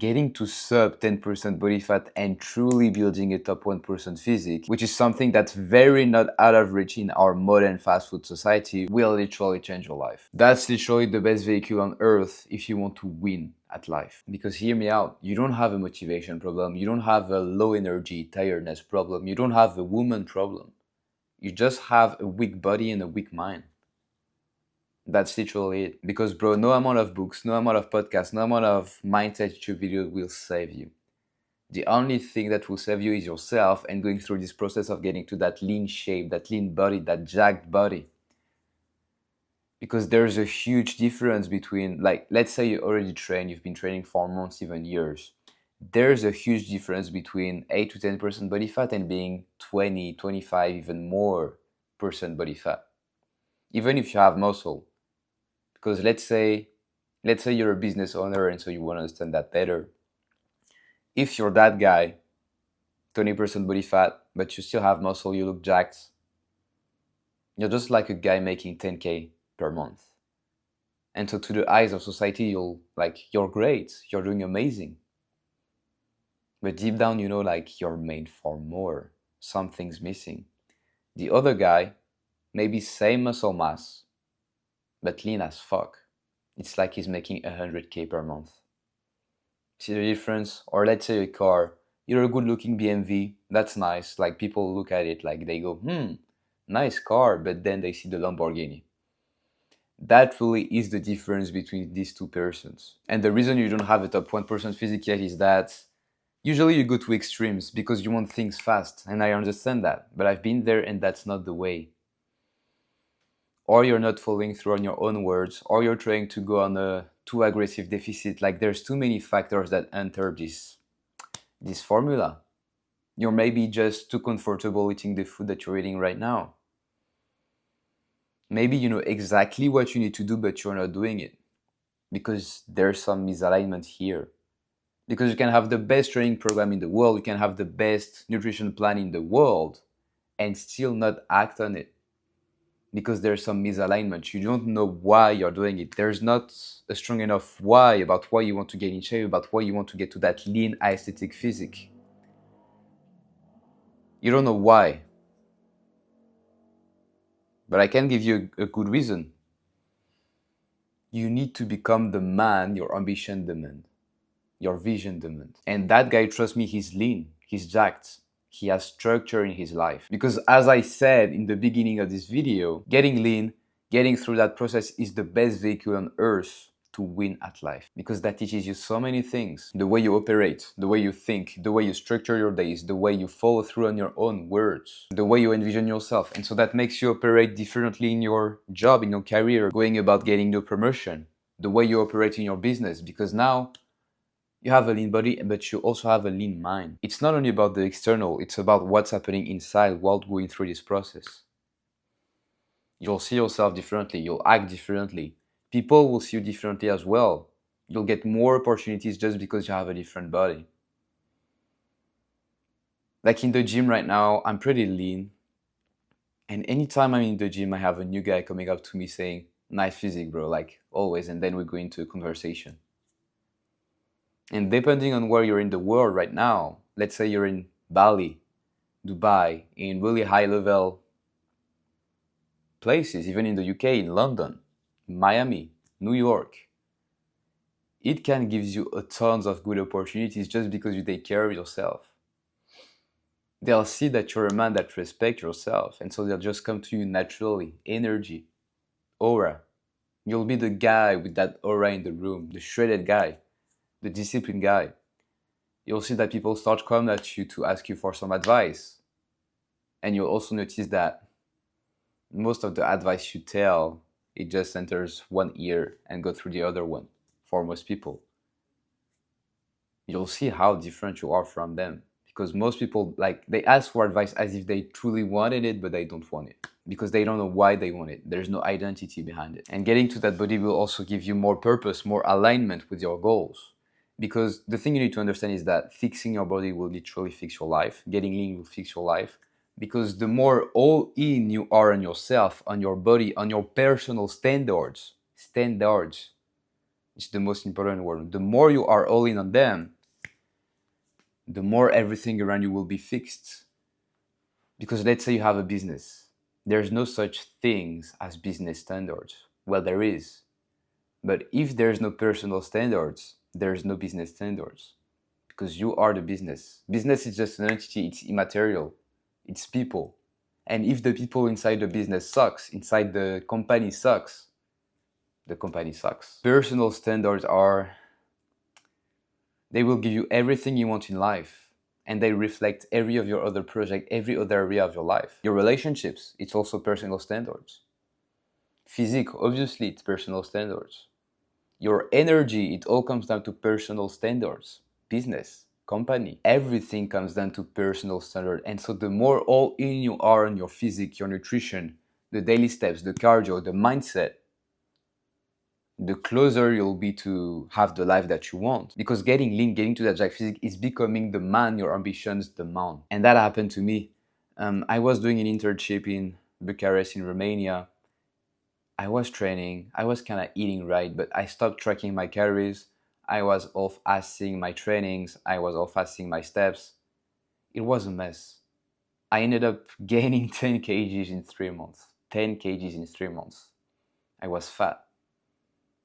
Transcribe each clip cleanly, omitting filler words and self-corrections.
getting to sub 10% body fat and truly building a top 1% physique, which is something that's very not out of reach in our modern fast food society, will literally change your life. That's literally the best vehicle on earth if you want to win at life. Because hear me out, you don't have a motivation problem, you don't have a low energy tiredness problem, you don't have a woman problem. You just have a weak body and a weak mind. That's literally it. Because bro, no amount of books, no amount of podcasts, no amount of mindset YouTube videos will save you. The only thing that will save you is yourself and going through this process of getting to that lean shape, that lean body, that jacked body. Because there's a huge difference between, like, let's say you already train, you've been training for months, even years. There's a huge difference between 8 to 10% body fat and being 20, 25, even more percent body fat. Even if you have muscle. Because let's say you're a business owner and so you want to understand that better. If you're that guy, 20% body fat, but you still have muscle, you look jacked, you're just like a guy making 10K per month. And so to the eyes of society, you're great, you're doing amazing. But deep down, you know, like, you're made for more. Something's missing. The other guy, maybe same muscle mass, but lean as fuck. It's like he's making 100K per month. See the difference? Or let's say a car. You're a good looking BMW, that's nice. Like, people look at it, like, they go, nice car, but then they see the Lamborghini. That really is the difference between these two persons. And the reason you don't have a top 1% physique yet is that usually you go to extremes because you want things fast, and I understand that, but I've been there and that's not the way. Or you're not following through on your own words, or you're trying to go on a too aggressive deficit. Like, there's too many factors that enter this formula. You're maybe just too comfortable eating the food that you're eating right now. Maybe you know exactly what you need to do, but you're not doing it because there's some misalignment here. Because you can have the best training program in the world, you can have the best nutrition plan in the world, and still not act on it. Because there's some misalignment. You don't know why you're doing it. There's not a strong enough why about why you want to get in shape, about why you want to get to that lean aesthetic physique. You don't know why. But I can give you a good reason. You need to become the man your ambition demands, your vision demands. And that guy, trust me, he's lean, he's jacked. He has structure in his life. Because as I said in the beginning of this video, getting lean, getting through that process is the best vehicle on earth to win at life. Because that teaches you so many things. The way you operate, the way you think, the way you structure your days, the way you follow through on your own words, the way you envision yourself. And so that makes you operate differently in your job, in your career, going about getting new promotion, the way you operate in your business. Because now you have a lean body, but you also have a lean mind. It's not only about the external, it's about what's happening inside while going through this process. You'll see yourself differently, you'll act differently. People will see you differently as well. You'll get more opportunities just because you have a different body. Like in the gym right now, I'm pretty lean. And anytime I'm in the gym, I have a new guy coming up to me saying, nice physique, bro, like always. And then we go into a conversation. And depending on where you're in the world right now, let's say you're in Bali, Dubai, in really high level places, even in the UK, in London, Miami, New York, it can give you a tons of good opportunities just because you take care of yourself. They'll see that you're a man that respects yourself, and so they'll just come to you naturally. Energy, aura. You'll be the guy with that aura in the room, the shredded guy, the disciplined guy. You'll see that people start coming at you to ask you for some advice. And you'll also notice that most of the advice you tell, it just enters one ear and goes through the other one for most people. You'll see how different you are from them. Because most people, like, they ask for advice as if they truly wanted it, but they don't want it. Because they don't know why they want it. There's no identity behind it. And getting to that body will also give you more purpose, more alignment with your goals. Because the thing you need to understand is that fixing your body will literally fix your life. Getting lean will fix your life. Because the more all in you are on yourself, on your body, on your personal standards, It's the most important word. The more you are all in on them, the more everything around you will be fixed. Because let's say you have a business. There's no such things as business standards. Well, there is. But if there's no personal standards, there's no business standards. Because you are the business. Business is just an entity, it's immaterial. It's people. And if the people inside the business sucks, inside the company sucks, the company sucks. Personal standards are, they will give you everything you want in life. And they reflect every of your other project, every other area of your life. Your relationships, it's also personal standards. Physique, obviously, it's personal standards. Your energy, it all comes down to personal standards. Business, company, everything comes down to personal standard. And so the more all in you are on your physique, your nutrition, the daily steps, the cardio, the mindset, the closer you'll be to have the life that you want. Because getting lean, getting to that jack physique is becoming the man your ambitions demand. And that happened to me. I was doing an internship in Bucharest in Romania. I was training, I was kind of eating right, but I stopped tracking my calories. I was off-assing my trainings, I was off-assing my steps. It was a mess. I ended up gaining 10 kgs in 3 months. 10 kgs in 3 months. I was fat.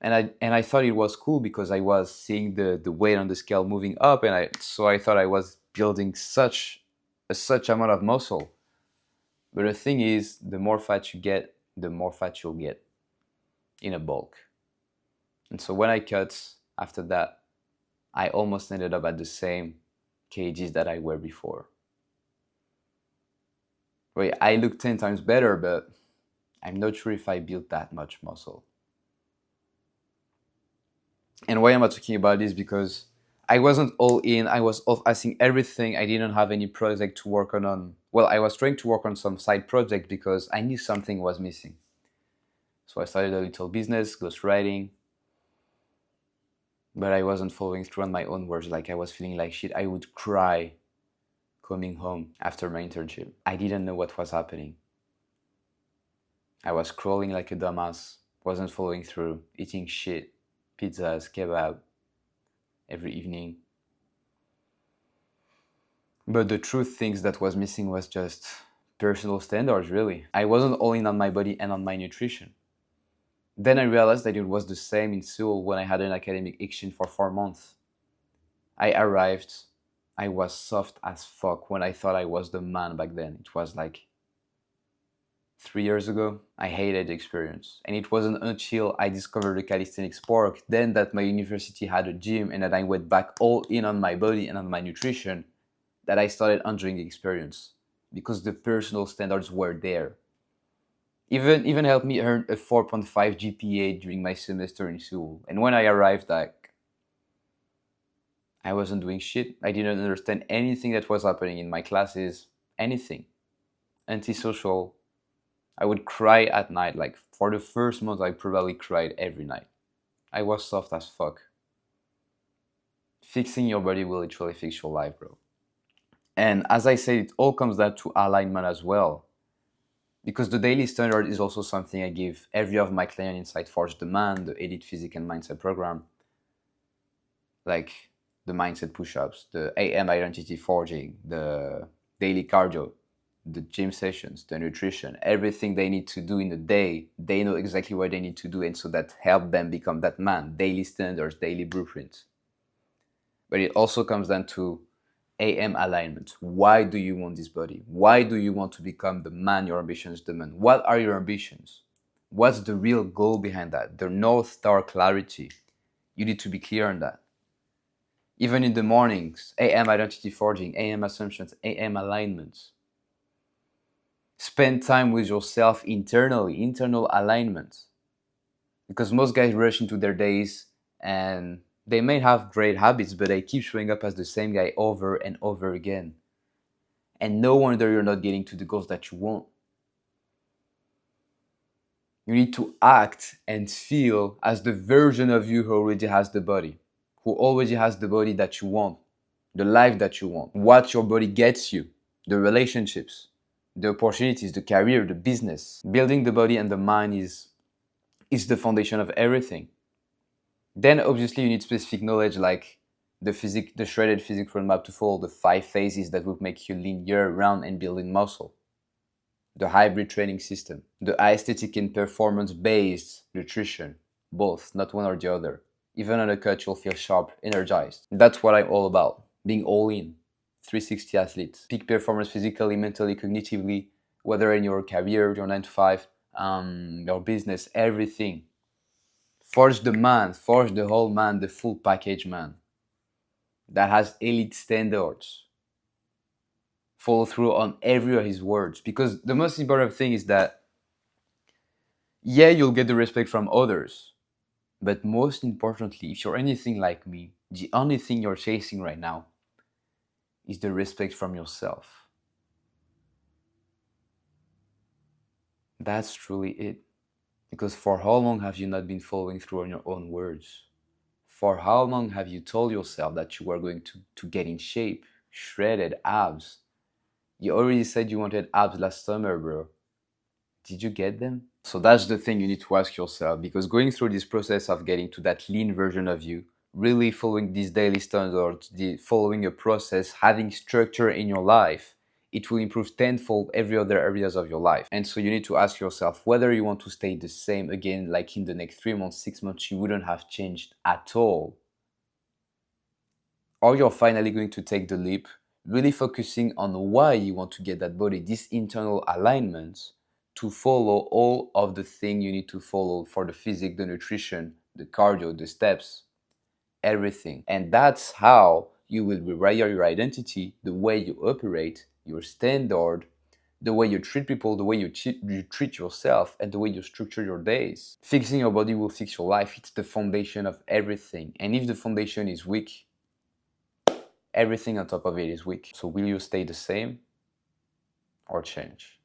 And I thought it was cool because I was seeing the weight on the scale moving up, and so I thought I was building such amount of muscle. But the thing is, the more fat you get, the more fat you'll get in a bulk. And so when I cut after that, I almost ended up at the same kgs that I were before. Wait, I look 10 times better, but I'm not sure if I built that much muscle. And why am I talking about this? Because I wasn't all in, I was off-assing everything. I didn't have any project to work on. Well, I was trying to work on some side project because I knew something was missing. So I started a little business, ghostwriting, but I wasn't following through on my own words. Like, I was feeling like shit. I would cry coming home after my internship. I didn't know what was happening. I was crawling like a dumbass, wasn't following through, eating shit, pizzas, kebab every evening. But the truth things that was missing was just personal standards, really. I wasn't all in on my body and on my nutrition. Then I realized that it was the same in Seoul when I had an academic exchange for 4 months. I arrived, I was soft as fuck when I thought I was the man back then. It was like 3 years ago. I hated the experience. And it wasn't until I discovered the calisthenics sport, then that my university had a gym and that I went back all in on my body and on my nutrition, that I started enjoying the experience. Because the personal standards were there. Even helped me earn a 4.5 GPA during my semester in Seoul. And when I arrived, like, I wasn't doing shit. I didn't understand anything that was happening in my classes. Anything. Antisocial. I would cry at night. Like, for the first month, I probably cried every night. I was soft as fuck. Fixing your body will literally fix your life, bro. And as I said, it all comes down to alignment as well. Because the daily standard is also something I give every of my clients inside Forge Demand, the Elite Physique and Mindset program. Like the mindset push-ups, the AM identity forging, the daily cardio, the gym sessions, the nutrition, everything they need to do in a day, they know exactly what they need to do, and so that helps them become that man. Daily standards, daily blueprints. But it also comes down to AM alignment. Why do you want this body? Why do you want to become the man your ambitions demand? What are your ambitions? What's the real goal behind that? The North Star clarity. You need to be clear on that. Even in the mornings, AM identity forging, AM assumptions, AM alignments. Spend time with yourself internally, internal alignment. Because most guys rush into their days and they may have great habits, but they keep showing up as the same guy over and over again. And no wonder you're not getting to the goals that you want. You need to act and feel as the version of you who already has the body, who already has the body that you want, the life that you want, what your body gets you, the relationships, the opportunities, the career, the business. Building the body and the mind is the foundation of everything. Then obviously you need specific knowledge like the shredded physique roadmap to follow the 5 phases that will make you lean year round and building muscle. The hybrid training system, the aesthetic and performance based nutrition, both, not one or the other. Even on a cut, you'll feel sharp, energized. That's what I'm all about. Being all in. 360 athlete. Peak performance physically, mentally, cognitively, whether in your career, your 9 to 5, your business, everything. Forge the man, forge the whole man, the full package man that has elite standards. Follow through on every of his words. Because the most important thing is that, yeah, you'll get the respect from others. But most importantly, if you're anything like me, the only thing you're chasing right now is the respect from yourself. That's truly it. Because for how long have you not been following through on your own words? For how long have you told yourself that you were going to get in shape, shredded abs? You already said you wanted abs last summer, bro. Did you get them? So that's the thing you need to ask yourself, because going through this process of getting to that lean version of you, really following these daily standards, following a process, having structure in your life, it will improve tenfold every other areas of your life. And so you need to ask yourself whether you want to stay the same again, like in the next 3 months, 6 months, you wouldn't have changed at all. Or you're finally going to take the leap, really focusing on why you want to get that body, this internal alignment, to follow all of the things you need to follow for the physique, the nutrition, the cardio, the steps, everything. And that's how you will rewire your identity, the way you operate, your standard, the way you treat people, the way you treat yourself, and the way you structure your days. Fixing your body will fix your life. It's the foundation of everything. And if the foundation is weak, everything on top of it is weak. So will you stay the same or change?